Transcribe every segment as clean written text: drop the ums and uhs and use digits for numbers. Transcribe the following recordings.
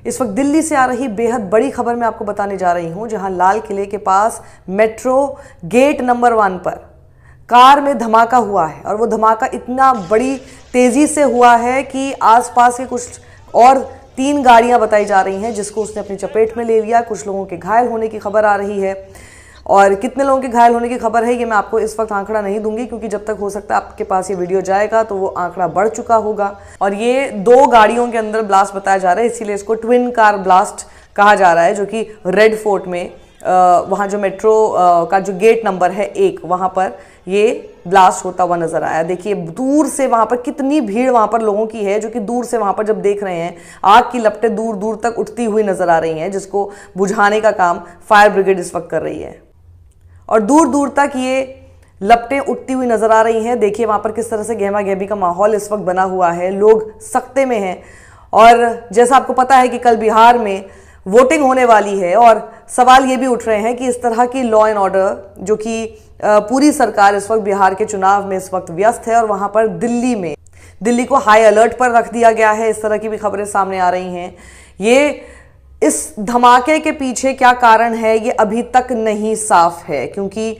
इस वक्त दिल्ली से आ रही बेहद बड़ी खबर मैं आपको बताने जा रही हूं, जहां लाल किले के पास मेट्रो गेट नंबर 1 पर कार में धमाका हुआ है। और वो धमाका इतना बड़ी तेजी से हुआ है कि आसपास के कुछ और 3 गाड़ियां बताई जा रही हैं जिसको उसने अपनी चपेट में ले लिया। कुछ लोगों के घायल होने की खबर आ रही है, और कितने लोगों के घायल होने की खबर है ये मैं आपको इस वक्त आंकड़ा नहीं दूंगी, क्योंकि जब तक हो सकता है आपके पास ये वीडियो जाएगा तो वो आंकड़ा बढ़ चुका होगा। और ये 2 गाड़ियों के अंदर ब्लास्ट बताया जा रहा है, इसीलिए इसको ट्विन कार ब्लास्ट कहा जा रहा है, जो कि रेड फोर्ट में वहाँ जो मेट्रो का जो गेट नंबर है 1 वहाँ पर ये ब्लास्ट होता हुआ नजर आया। देखिए दूर से वहाँ पर कितनी भीड़ वहाँ पर लोगों की है, जो कि दूर से वहाँ पर जब देख रहे हैं आग की लपटें दूर दूर तक उठती हुई नजर आ रही हैं, जिसको बुझाने का काम फायर ब्रिगेड इस वक्त कर रही है। और दूर दूर तक ये लपटें उठती हुई नजर आ रही हैं। देखिए वहाँ पर किस तरह से गहमा गहमी का माहौल इस वक्त बना हुआ है, लोग सख्ते में हैं। और जैसा आपको पता है कि कल बिहार में वोटिंग होने वाली है, और सवाल ये भी उठ रहे हैं कि इस तरह की लॉ एंड ऑर्डर जो कि पूरी सरकार इस वक्त बिहार के चुनाव में इस वक्त व्यस्त है, और वहाँ पर दिल्ली को हाई अलर्ट पर रख दिया गया है। इस तरह की भी खबरें सामने आ रही हैं। ये इस धमाके के पीछे क्या कारण है ये अभी तक नहीं साफ है, क्योंकि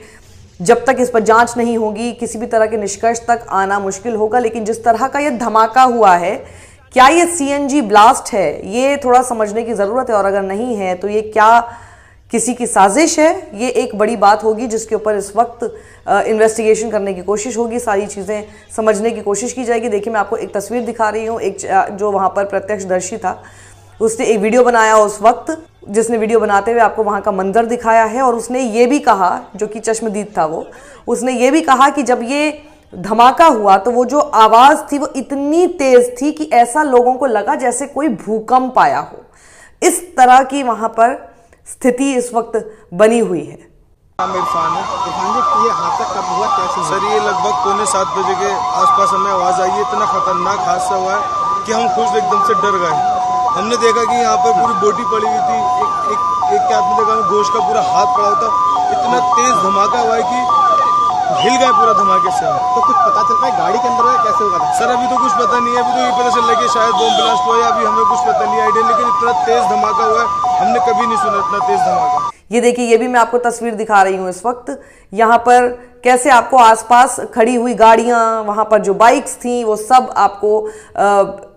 जब तक इस पर जांच नहीं होगी किसी भी तरह के निष्कर्ष तक आना मुश्किल होगा। लेकिन जिस तरह का ये धमाका हुआ है, क्या ये सीएनजी ब्लास्ट है, ये थोड़ा समझने की जरूरत है। और अगर नहीं है तो ये क्या किसी की साजिश है, ये एक बड़ी बात होगी जिसके ऊपर इस वक्त इन्वेस्टिगेशन करने की कोशिश होगी, सारी चीज़ें समझने की कोशिश की जाएगी। देखिए मैं आपको एक तस्वीर दिखा रही हूँ, एक जो वहाँ पर प्रत्यक्षदर्शी था उसने एक वीडियो बनाया उस वक्त, जिसने वीडियो बनाते हुए आपको वहाँ का मंजर दिखाया है। और उसने ये भी कहा, जो कि चश्मदीद था उसने ये भी कहा कि जब ये धमाका हुआ तो वो जो आवाज़ थी वो इतनी तेज़ थी कि ऐसा लोगों को लगा जैसे कोई भूकंप आया हो। इस तरह की वहाँ पर स्थिति इस वक्त बनी हुई है। इरफान जी, ये हादसा कब हुआ, कैसे? सर ये लगभग 6:45 बजे के आसपास हमें आवाज़ आई है। इतना खतरनाक हादसा हुआ है कि हम खुद एकदम से डर गए। हमने देखा कि यहाँ पर पूरी बोटी पड़ी हुई थी, एक के आदमी देखा गोश्त का पूरा हाथ पड़ा होता। इतना तेज धमाका हुआ है कि हिल गए पूरा धमाके से। तो कुछ पता चल रहा है गाड़ी के अंदर है कैसे होगा? सर अभी तो कुछ पता नहीं है, अभी तो ये पता चल रहा है कि शायद बॉम्ब ब्लास्ट हुआ है, अभी हमें कुछ पता नहीं आइडिया। लेकिन इतना तेज धमाका हुआ है, हमने कभी नहीं सुना इतना तेज धमाका। ये देखिए, ये भी मैं आपको तस्वीर दिखा रही हूँ इस वक्त। यहाँ पर कैसे आपको आसपास खड़ी हुई गाड़ियाँ, वहाँ पर जो बाइक्स थी वो सब आपको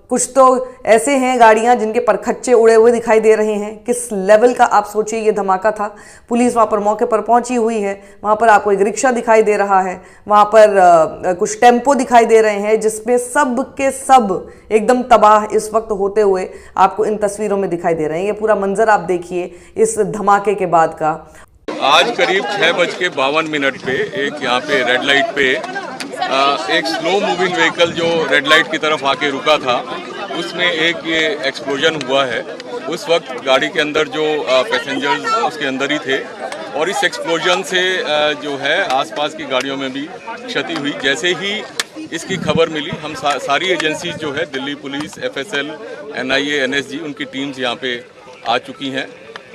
कुछ तो ऐसे हैं गाड़ियां जिनके परखच्चे उड़े हुए दिखाई दे रहे हैं। किस लेवल का आप सोचिए ये धमाका था। पुलिस वहाँ पर मौके पर पहुंची हुई है। वहाँ पर आपको एक रिक्शा दिखाई दे रहा है, वहाँ पर कुछ टेम्पो दिखाई दे रहे हैं, जिसमें सब के सब एकदम तबाह इस वक्त होते हुए आपको इन तस्वीरों में दिखाई दे रहे हैं। ये पूरा मंजर आप देखिए इस धमाके के बाद का। आज करीब 6:52 पे एक यहाँ पे रेड लाइट पे एक स्लो मूविंग व्हीकल जो रेड लाइट की तरफ आके रुका था, उसमें एक ये एक्सप्लोजन हुआ है। उस वक्त गाड़ी के अंदर जो पैसेंजर्स उसके अंदर ही थे, और इस एक्सप्लोजन से जो है आसपास की गाड़ियों में भी क्षति हुई। जैसे ही इसकी खबर मिली, हम सारी एजेंसीज जो है Delhi police, FSL, NIA, NSG, उनकी टीम्स यहाँ पे आ चुकी हैं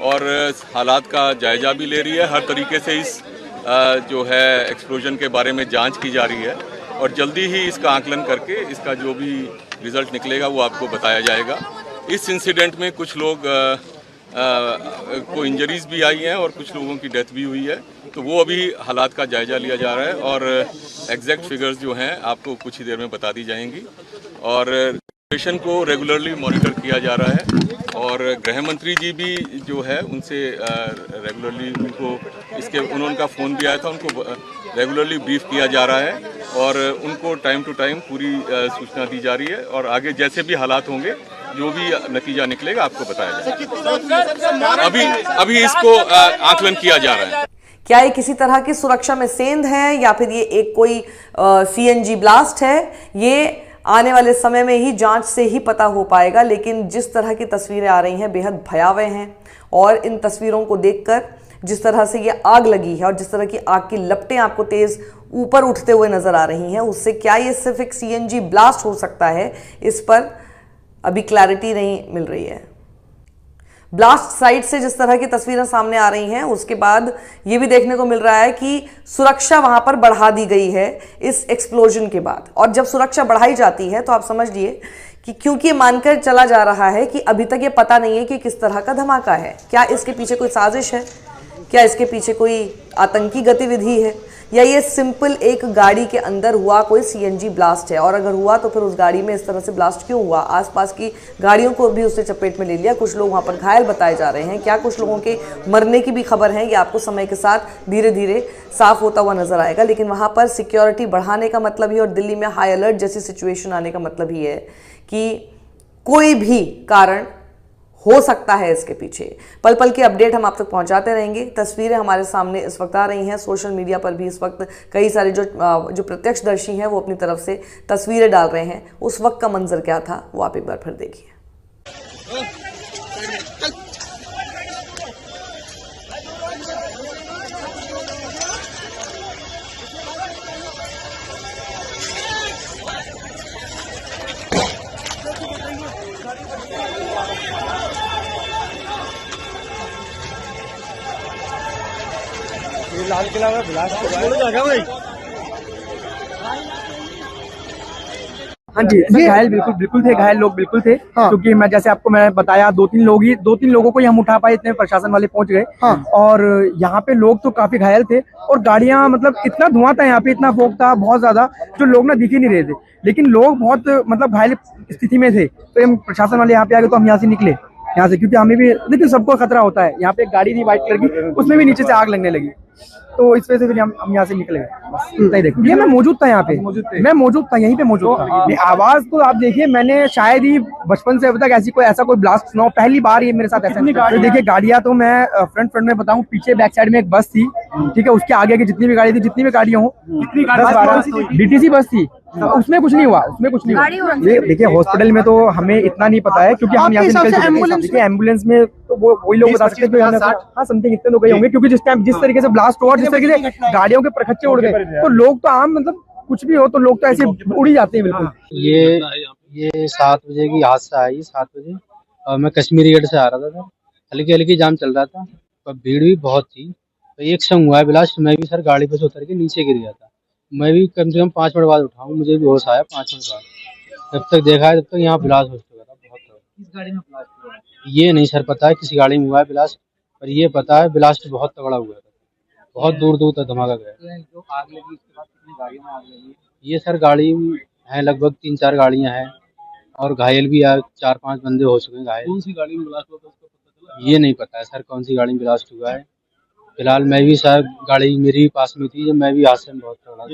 और हालात का जायजा भी ले रही है। हर तरीके से इस जो है एक्सप्लोजन के बारे में जांच की जा रही है, और जल्दी ही इसका आकलन करके इसका जो भी रिजल्ट निकलेगा वो आपको बताया जाएगा। इस इंसिडेंट में कुछ लोग को इंजरीज भी आई हैं और कुछ लोगों की डेथ भी हुई है, तो वो अभी हालात का जायजा लिया जा रहा है, और एग्जैक्ट फिगर्स जो हैं आपको कुछ ही देर में बता दी जाएंगी। और सिचुएशन को रेगुलरली मॉनिटर किया जा रहा है, और गृह मंत्री जी भी जो है उनसे रेगुलरली उनका फ़ोन भी आया था, उनको रेगुलरली ब्रीफ किया जा रहा है, और उनको टाइम टू टाइम पूरी सूचना दी जा रही है। और आगे जैसे भी हालात होंगे, जो भी नतीजा निकलेगा आपको बताया जाएगा। अभी इसको आकलन किया जा रहा है। क्या ये किसी तरह की सुरक्षा में सेंध है, या फिर ये एक कोई CNG ब्लास्ट है, ये आने वाले समय में ही जांच से ही पता हो पाएगा। लेकिन जिस तरह की तस्वीरें आ रही हैं बेहद भयावह हैं, और इन तस्वीरों को देखकर जिस तरह से ये आग लगी है और जिस तरह की आग की लपटें आपको तेज ऊपर उठते हुए नजर आ रही हैं, उससे क्या ये सिर्फ एक CNG ब्लास्ट हो सकता है, इस पर अभी क्लैरिटी नहीं मिल रही है। ब्लास्ट साइट से जिस तरह की तस्वीरें सामने आ रही हैं, उसके बाद ये भी देखने को मिल रहा है कि सुरक्षा वहां पर बढ़ा दी गई है इस एक्सप्लोजन के बाद। और जब सुरक्षा बढ़ाई जाती है तो आप समझ लिए कि क्योंकि ये मानकर चला जा रहा है कि अभी तक ये पता नहीं है कि किस तरह का धमाका है, क्या इसके पीछे कोई साजिश है, क्या इसके पीछे कोई आतंकी गतिविधि है, या ये सिंपल एक गाड़ी के अंदर हुआ कोई सीएनजी ब्लास्ट है। और अगर हुआ तो फिर उस गाड़ी में इस तरह से ब्लास्ट क्यों हुआ, आसपास की गाड़ियों को भी उसने चपेट में ले लिया, कुछ लोग वहां पर घायल बताए जा रहे हैं, क्या कुछ लोगों के मरने की भी खबर है, ये आपको समय के साथ धीरे धीरे साफ होता हुआ नजर आएगा। लेकिन वहां पर सिक्योरिटी बढ़ाने का मतलब ही और दिल्ली में हाई अलर्ट जैसी सिचुएशन आने का मतलब ही है कि कोई भी कारण हो सकता है इसके पीछे। पल पल की अपडेट हम आप तक पहुंचाते रहेंगे। तस्वीरें हमारे सामने इस वक्त आ रही हैं, सोशल मीडिया पर भी इस वक्त कई सारे जो प्रत्यक्षदर्शी हैं वो अपनी तरफ से तस्वीरें डाल रहे हैं। उस वक्त का मंजर क्या था वो आप एक बार फिर देखिए। लाल किला में ब्लास्ट हुआ है। हाँ जी, घायल बिल्कुल थे, घायल लोग बिल्कुल थे। हाँ। क्योंकि मैं जैसे आपको मैं बताया दो तीन लोगों को ही हम उठा पाए, इतने प्रशासन वाले पहुंच गए। हाँ। और यहाँ पे लोग तो काफी घायल थे और गाड़ियां, मतलब इतना धुआं था यहाँ पे, इतना फोग था बहुत ज्यादा, जो लोग ना दिख ही नहीं रहे थे। लेकिन लोग बहुत मतलब घायल स्थिति में थे, तो हम प्रशासन वाले यहाँ पे आ गए, तो हम यहाँ से निकले यहाँ से, क्योंकि हमें भी देखिए सबको खतरा होता है। यहाँ पे एक गाड़ी थी व्हाइट कलर की, उसमें भी नीचे से आग लगने लगी, तो इस वजह से फिर हम यहाँ से निकले। नहीं देखो, ये मैं मौजूद था यहाँ पे, मैं मौजूद था, यहीं पे मौजूद था। आवाज तो आप देखिए, मैंने शायद ही बचपन से अभी तक ऐसा कोई ब्लास्ट सुना, पहली बार ये मेरे साथ ऐसा। तो देखिए गाड़ियां तो मैं फ्रंट में बताऊं, पीछे बैक साइड में एक बस थी, ठीक है, उसके आगे की जितनी भी गाड़ी थी, जितनी भी गाड़ियां हो, 10-12 डीटीसी बस थी, उसमें कुछ नहीं हुआ, ये देखिए हॉस्पिटल में तो हमें इतना नहीं पता है, क्योंकि हम यहाँ से निकल चुके हैं। एम्बुलेंस में तो वो वही लोग बता सकते हैं, हाँ समथिंग इतने लोग गए होंगे, क्योंकि जिस तरीके से ब्लास्ट हुआ, जिस तरीके से गाड़ियों के प्रखच्चे उड़ गए, तो लोग तो आम, मतलब कुछ भी हो तो लोग तो ऐसे उड़ ही जाते हैं बिल्कुल। ये 7 बजे की हादसा है, 7 बजे, और मैं कश्मीरी गेट से आ रहा था, हल्की जाम चल रहा था, पर भीड़ भी बहुत थी। तो एक संग हुआ है ब्लास्ट, मैं भी सर गाड़ी पे से उतर के नीचे गिर गया था। मैं भी कम से कम 5 मिनट बाद उठाऊँ, मुझे भी होश आया 5 मिनट बाद। जब तक देखा है तब तक यहाँ ब्लास्ट हो चुका था बहुत। किस गाड़ी में ब्लास्ट हुआ है ये नहीं सर पता है, किसी गाड़ी में हुआ है ब्लास्ट, पर ये पता है ब्लास्ट बहुत तगड़ा हुआ था, बहुत दूर तक धमाका गया। जो आग लगी उसके बाद कितनी गाड़ियों में आग लगी? ये सर गाड़ी है लगभग 3-4 गाड़ियां हैं, और घायल भी 4-5 बंदे हो चुके हैं घायल। कौन सी गाड़ी में ब्लास्ट हुआ था उसका पता चला? ये नहीं पता है सर कौन सी गाड़ी में ब्लास्ट हुआ है। फिलहाल मैं भी सर गाड़ी मेरी पास में थी, जब मैं भी हादसे में बहुत तगड़ा